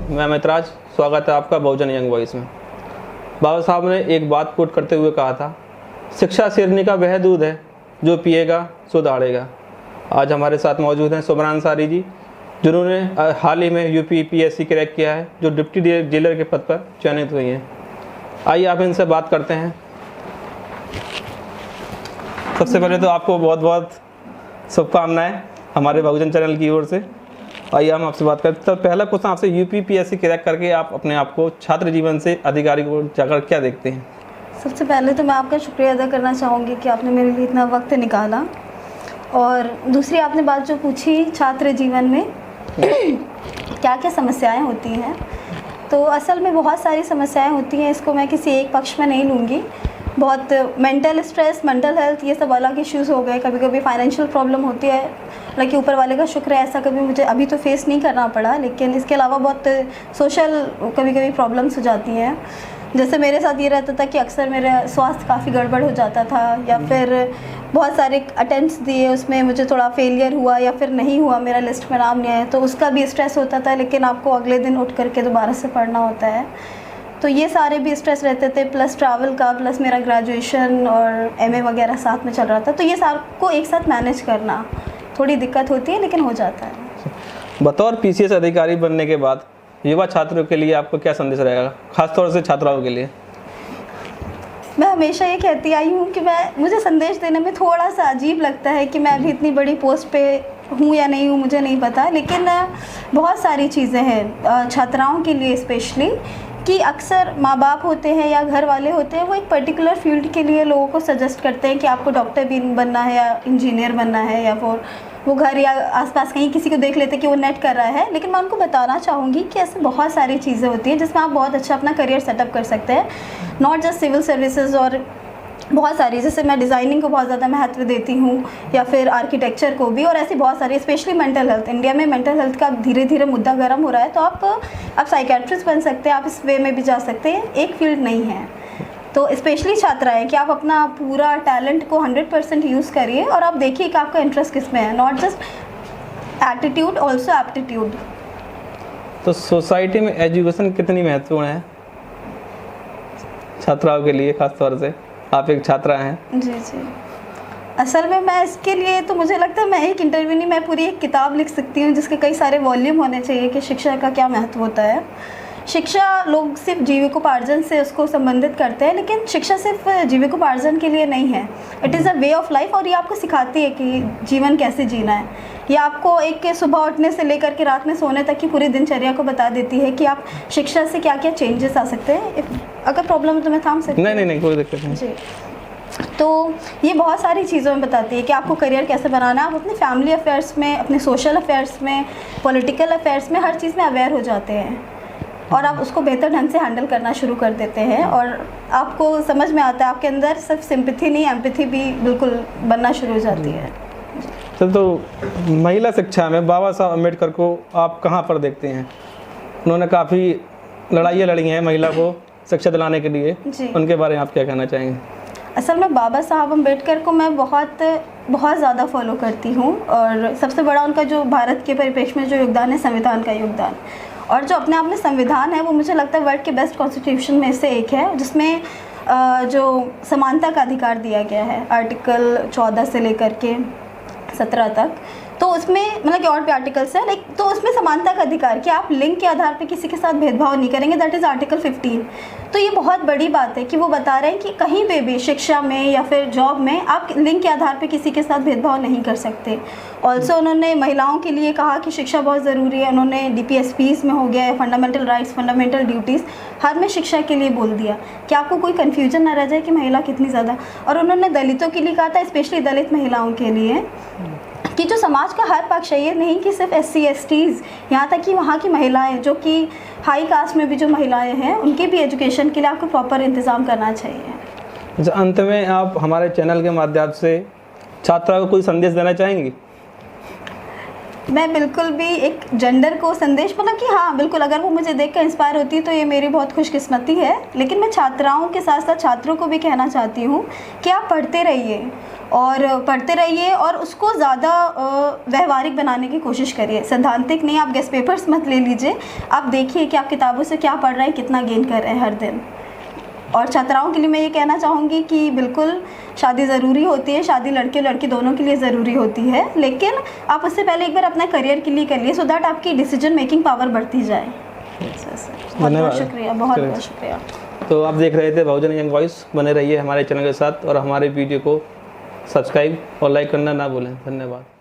मैं अमित राज, स्वागत है आपका बहुजन यंग वॉइस में। बाबा साहब ने एक बात कोट करते हुए कहा था, शिक्षा शेरनी का वह दूध है जो पिएगा सो दहाड़ेगा। आज हमारे साथ मौजूद हैं सुमरा अंसारी जी, जिन्होंने हाल ही में यूपी पीएससी क्रैक किया है, जो डिप्टी जेलर के पद पर चयनित हुई हैं। आइए आप इनसे बात करते हैं। सबसे पहले तो आपको बहुत बहुत शुभकामनाएं हमारे बहुजन चैनल की ओर से। आइए हम आपसे बात करते हैं। तो पहला क्वेश्चन आपसे, यूपी पीएससी क्रैक करके आप अपने आप को छात्र जीवन से अधिकारी को जाकर क्या देखते हैं? सबसे पहले तो मैं आपका शुक्रिया अदा करना चाहूँगी कि आपने मेरे लिए इतना वक्त निकाला। और दूसरी आपने बात जो पूछी छात्र जीवन में क्या क्या समस्याएं होती हैं, तो असल में बहुत सारी समस्याएं होती हैं। इसको मैं किसी एक पक्ष में नहीं लूँगी। बहुत मेंटल स्ट्रेस, मेंटल हेल्थ, ये सब अलग इश्यूज़ हो गए। कभी कभी फाइनेंशियल प्रॉब्लम होती है, हालांकि ऊपर वाले का शुक्र है ऐसा कभी मुझे अभी तो फेस नहीं करना पड़ा, लेकिन इसके अलावा बहुत सोशल कभी कभी प्रॉब्लम्स हो जाती हैं। जैसे मेरे साथ ये रहता था कि अक्सर मेरा स्वास्थ्य काफ़ी गड़बड़ हो जाता था, या फिर बहुत सारे अटेम्प्ट्स दिए, उसमें मुझे थोड़ा फेलियर हुआ या फिर नहीं हुआ, मेरा लिस्ट में नाम नहीं आया, तो उसका भी स्ट्रेस होता था। लेकिन आपको अगले दिन उठ करके दोबारा से पढ़ना होता है, तो ये सारे भी स्ट्रेस रहते थे। प्लस ट्रैवल का, प्लस मेरा ग्रेजुएशन और एमए वगैरह साथ में चल रहा था, तो ये सार को एक साथ मैनेज करना थोड़ी दिक्कत होती है, लेकिन हो जाता है। बतौर पीसीएस अधिकारी बनने के बाद युवा छात्रों के लिए आपको क्या संदेश रहेगा, खासतौर से छात्राओं के लिए? मैं हमेशा ये कहती आई हूँ कि मुझे संदेश देने में थोड़ा सा अजीब लगता है कि मैं अभी इतनी बड़ी पोस्ट पे हूँ या नहीं हूँ, मुझे नहीं पता, लेकिन बहुत सारी चीज़ें हैं छात्राओं के लिए स्पेशली, कि अक्सर माँ बाप होते हैं या घर वाले होते हैं, वो एक पर्टिकुलर फील्ड के लिए लोगों को सजेस्ट करते हैं कि आपको डॉक्टर भी बनना है या इंजीनियर बनना है, या फिर वो घर या आसपास कहीं किसी को देख लेते कि वो नेट कर रहा है। लेकिन मैं उनको बताना चाहूँगी कि ऐसे बहुत सारी चीज़ें होती हैं जिसमें आप बहुत अच्छा अपना करियर सेटअप कर सकते हैं, नॉट जस्ट सिविल सर्विसेज, और बहुत सारी, जैसे मैं डिज़ाइनिंग को बहुत ज़्यादा महत्व देती हूँ, या फिर आर्किटेक्चर को भी, और ऐसी बहुत सारी, स्पेशली मेंटल हेल्थ। इंडिया में मेंटल हेल्थ का धीरे धीरे मुद्दा गर्म हो रहा है, तो आप साइकेट्रिस्ट बन सकते हैं, आप इस वे में भी जा सकते हैं, एक फील्ड नहीं है। तो स्पेशली छात्राएं कि आप अपना पूरा टैलेंट को 100% यूज़ करिए, और आप देखिए कि आपका इंटरेस्ट किस में है, not just attitude, also aptitude. तो सोसाइटी में एजुकेशन कितनी महत्वपूर्ण है छात्राओं के लिए, खासतौर से आप एक छात्रा हैं? जी जी, असल में मैं इसके लिए तो मुझे लगता है मैं एक इंटरव्यू नहीं, मैं पूरी एक किताब लिख सकती हूँ जिसके कई सारे वॉल्यूम होने चाहिए कि शिक्षा का क्या महत्व होता है। शिक्षा, लोग सिर्फ जीविकोपार्जन से उसको संबंधित करते हैं, लेकिन शिक्षा सिर्फ जीविकोपार्जन के लिए नहीं है, it is a way of life. और ये आपको सिखाती है कि जीवन कैसे जीना है। ये आपको एक सुबह उठने से लेकर के रात में सोने तक की पूरी दिनचर्या को बता देती है कि आप शिक्षा से क्या क्या चेंजेस आ सकते हैं। अगर प्रॉब्लम है तो मैं थाम सकती हूँ? नहीं, कोई दिक्कत नहीं जी। तो ये बहुत सारी चीज़ों में बताती है कि आपको करियर कैसे बनाना है। आप अपने फैमिली अफेयर्स में, अपने सोशल अफेयर्स में, पॉलिटिकल अफेयर्स में, हर चीज़ में अवेयर हो जाते हैं, और आप उसको बेहतर ढंग से हैंडल करना शुरू कर देते हैं, और आपको समझ में आता है, आपके अंदर सिर्फ सिंपैथी नहीं, एम्पैथी भी बिल्कुल बनना शुरू हो जाती है। तो महिला शिक्षा में बाबा साहब अम्बेडकर को आप कहाँ पर देखते हैं? उन्होंने काफ़ी लड़ाइयाँ लड़ी हैं महिला को शिक्षा दिलाने के लिए, उनके बारे में आप क्या कहना चाहेंगे? असल में बाबा साहब अम्बेडकर को मैं बहुत ज़्यादा फॉलो करती हूँ, और सबसे बड़ा उनका जो भारत के परिप्रेक्ष्य में जो योगदान है, संविधान का योगदान, और जो अपने आप में संविधान है, वो मुझे लगता है वर्ल्ड के बेस्ट कॉन्स्टिट्यूशन में से एक है, जिसमें जो समानता का अधिकार दिया गया है, आर्टिकल 14 से लेकर के 17 तक। तो उसमें मतलब कि और भी आर्टिकल्स है, तो उसमें समानता का अधिकार कि आप लिंग के आधार पे किसी के साथ भेदभाव नहीं करेंगे, दैट इज़ आर्टिकल 15। तो ये बहुत बड़ी बात है कि वो बता रहे हैं कि कहीं पे भी शिक्षा में या फिर जॉब में आप लिंग के आधार पे किसी के साथ भेदभाव नहीं कर सकते। ऑल्सो उन्होंने महिलाओं के लिए कहा कि शिक्षा बहुत ज़रूरी है। उन्होंने DPSPs में हो गया है, फंडामेंटल राइट्स, फंडामेंटल ड्यूटीज़, हर में शिक्षा के लिए बोल दिया कि आपको कोई कन्फ्यूजन ना रह जाए कि महिला कितनी ज़्यादा। और उन्होंने दलितों के लिए कहा था, स्पेशली दलित महिलाओं के लिए, कि जो समाज का हर पक्ष है, ये नहीं कि सिर्फ SC STs, यहाँ तक कि वहाँ की महिलाएं जो कि हाई कास्ट में भी जो महिलाएं हैं, उनके भी एजुकेशन के लिए आपको प्रॉपर इंतज़ाम करना चाहिए। अंत में आप हमारे चैनल के माध्यम से छात्रा को कोई संदेश देना चाहेंगी? मैं बिल्कुल भी एक जेंडर को संदेश मतलब कि हाँ बिल्कुल, अगर वो मुझे देख कर इंस्पायर होती है तो ये मेरी बहुत खुशकिस्मती है। लेकिन मैं छात्राओं के साथ साथ छात्रों को भी कहना चाहती हूँ कि आप पढ़ते रहिए और उसको ज़्यादा व्यवहारिक बनाने की कोशिश करिए। सैद्धांतिक नहीं, आप गेस्ट पेपर्स मत ले लीजिए, आप देखिए कि आप किताबों से क्या पढ़ रहे हैं, कितना गेन कर रहे हैं हर दिन। और छात्राओं के लिए मैं ये कहना चाहूँगी कि बिल्कुल शादी ज़रूरी होती है, शादी लड़के लड़की दोनों के लिए ज़रूरी होती है, लेकिन आप उससे पहले एक बार अपना करियर के लिए करिए, सो दैट आपकी डिसीजन मेकिंग पावर बढ़ती जाए। बहुत बहुत शुक्रिया, बहुत बहुत शुक्रिया। तो आप देख रहे थे बहुजन यंग वॉइस। बने रहिए हमारे चैनल के साथ और हमारे वीडियो को सब्सक्राइब और लाइक करना ना भूलें। धन्यवाद।